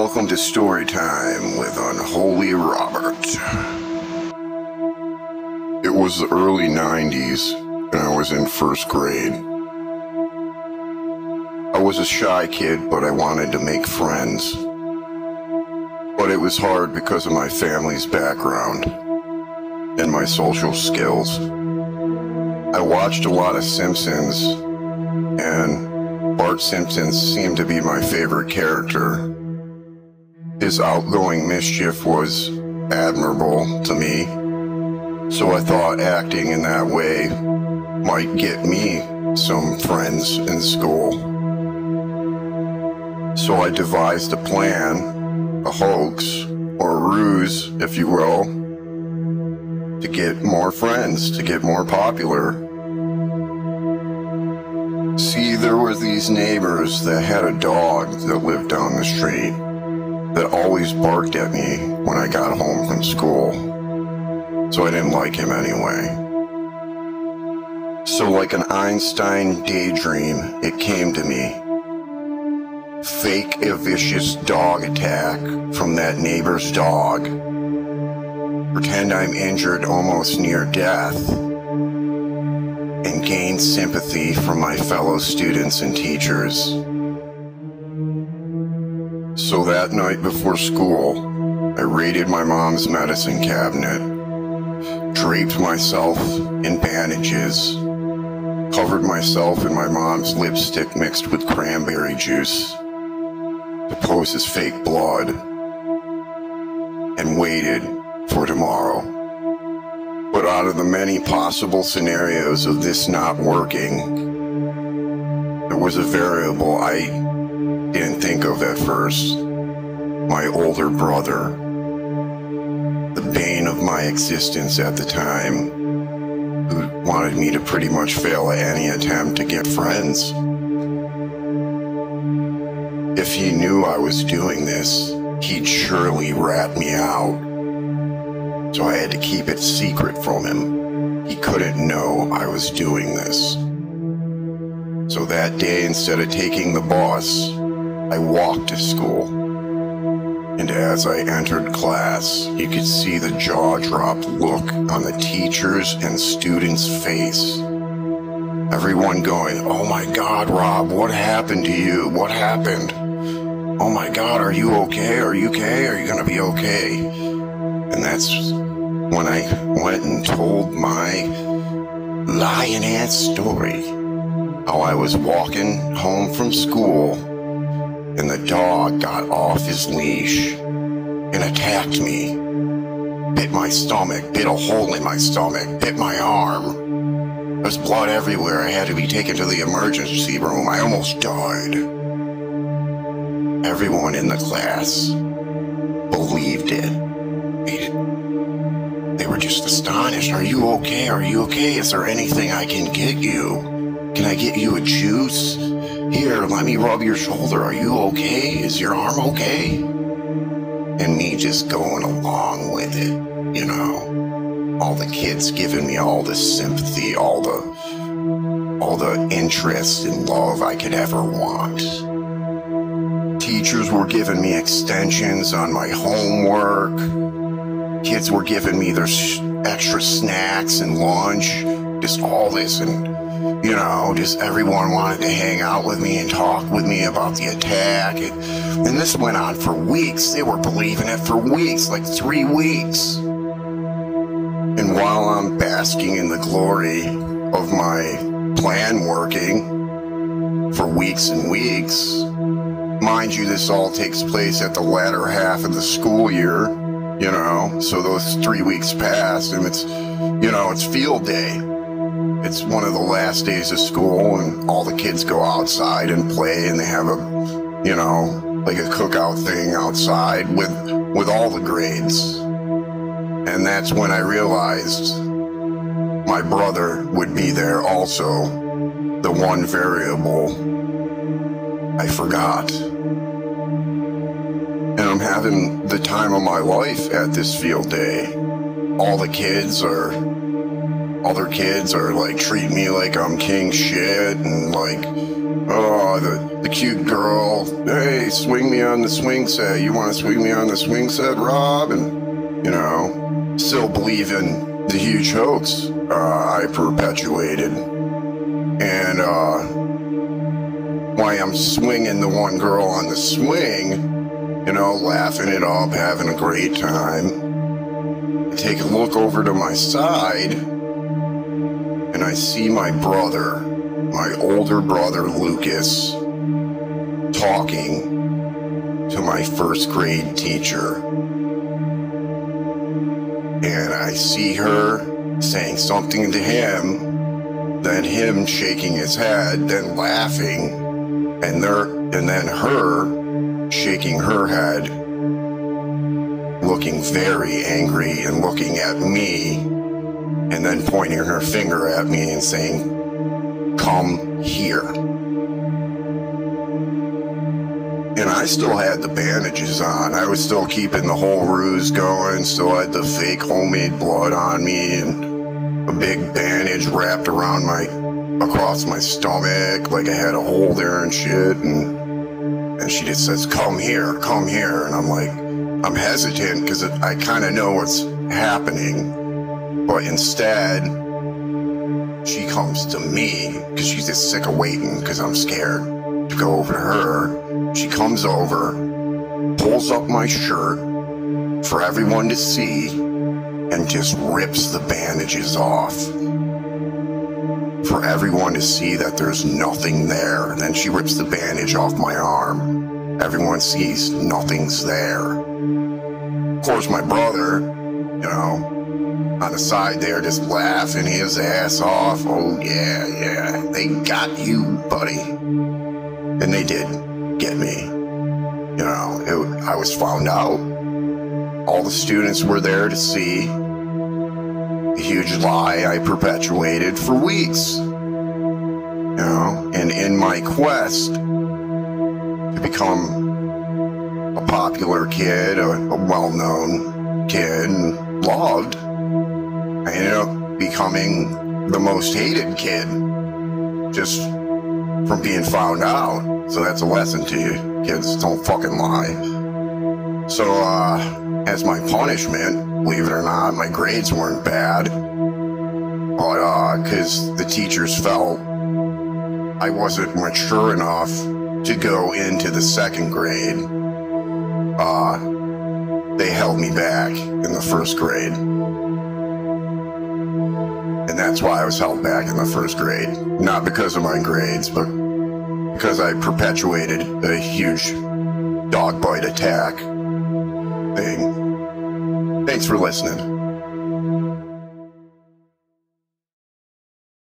Welcome to Story Time with Unholy Robert. It was the early 90s, and I was in first grade. I was a shy kid, but I wanted to make friends. But it was hard because of my family's background and my social skills. I watched a lot of Simpsons, and Bart Simpson seemed to be my favorite character. His outgoing mischief was admirable to me, so I thought acting in that way might get me some friends in school. So I devised a plan, a hoax, or a ruse, if you will, to get more friends, to get more popular. See, there were these neighbors that had a dog that lived down the street that always barked at me when I got home from school, so I didn't like him anyway. So like an Einstein daydream, it came to me. Fake a vicious dog attack from that neighbor's dog. Pretend I'm injured almost near death, and gain sympathy from my fellow students and teachers. So that night before school, I raided my mom's medicine cabinet, draped myself in bandages, covered myself in my mom's lipstick mixed with cranberry juice to pose as fake blood, and waited for tomorrow. But out of the many possible scenarios of this not working, there was a variable I didn't think of at first. My older brother, the bane of my existence at the time, who wanted me to pretty much fail at any attempt to get friends. If he knew I was doing this, he'd surely rat me out. So I had to keep it secret from him. He couldn't know I was doing this. So that day, instead of taking the bus, I walked to school, and as I entered class, you could see the jaw-dropped look on the teachers' and students' face. Everyone going, "Oh my God, Rob, what happened to you? What happened? Oh my God, are you okay? Are you okay? Are you gonna be okay?" And that's when I went and told my lying-ass story. How I was walking home from school, and the dog got off his leash and attacked me. Bit my stomach, bit a hole in my stomach, bit my arm. There was blood everywhere. I had to be taken to the emergency room. I almost died. Everyone in the class believed it. They were just astonished. "Are you okay? Are you okay? Is there anything I can get you? Can I get you a juice? Here, let me rub your shoulder. Are you okay? Is your arm okay?" And me just going along with it, you know. All the kids giving me all the sympathy, all the interest and love I could ever want. Teachers were giving me extensions on my homework. Kids were giving me their extra snacks and lunch. Just all this, and you know, just everyone wanted to hang out with me and talk with me about the attack. And this went on for weeks. They were believing it for weeks, like 3 weeks. And while I'm basking in the glory of my plan working for weeks and weeks, mind you, this all takes place at the latter half of the school year, you know, so those 3 weeks pass, and it's, you know, it's field day. It's one of the last days of school, and all the kids go outside and play, and they have a, you know, like a cookout thing outside with all the grades. And that's when I realized my brother would be there also, the one variable I forgot. And I'm having the time of my life at this field day. All their kids are like treating me like I'm king shit, and like, oh, the cute girl, hey, swing me on the swing set. You want to swing me on the swing set, Rob? And, you know, still believe in the huge hoax I perpetuated. And why I'm swinging the one girl on the swing, you know, laughing it up, having a great time. I take a look over to my side, and I see my brother, my older brother Lucas, talking to my first grade teacher. And I see her saying something to him, then him shaking his head, then laughing, and then her shaking her head, looking very angry and looking at me, and then pointing her finger at me and saying, "Come here." And I still had the bandages on. I was still keeping the whole ruse going, still had the fake homemade blood on me and a big bandage wrapped around across my stomach, like I had a hole there and shit. And she just says, come here. And I'm like, I'm hesitant because I kind of know what's happening. But instead, she comes to me because she's just sick of waiting because I'm scared to go over to her. She comes over, pulls up my shirt for everyone to see, and just rips the bandages off. For everyone to see that there's nothing there. And then she rips the bandage off my arm. Everyone sees nothing's there. Of course, my brother, you know, on the side there just laughing his ass off. Oh, yeah, they got you, buddy. And they did get me. You know, I was found out. All the students were there to see the huge lie I perpetuated for weeks. You know, and in my quest to become a popular kid, a well-known kid, and loved, I ended up becoming the most hated kid just from being found out. So that's a lesson to you, kids, don't fucking lie. So, as my punishment, believe it or not, my grades weren't bad. But, because the teachers felt I wasn't mature enough to go into the second grade, they held me back in the first grade. And that's why I was held back in the first grade. Not because of my grades, but because I perpetuated a huge dog bite attack thing. Thanks for listening.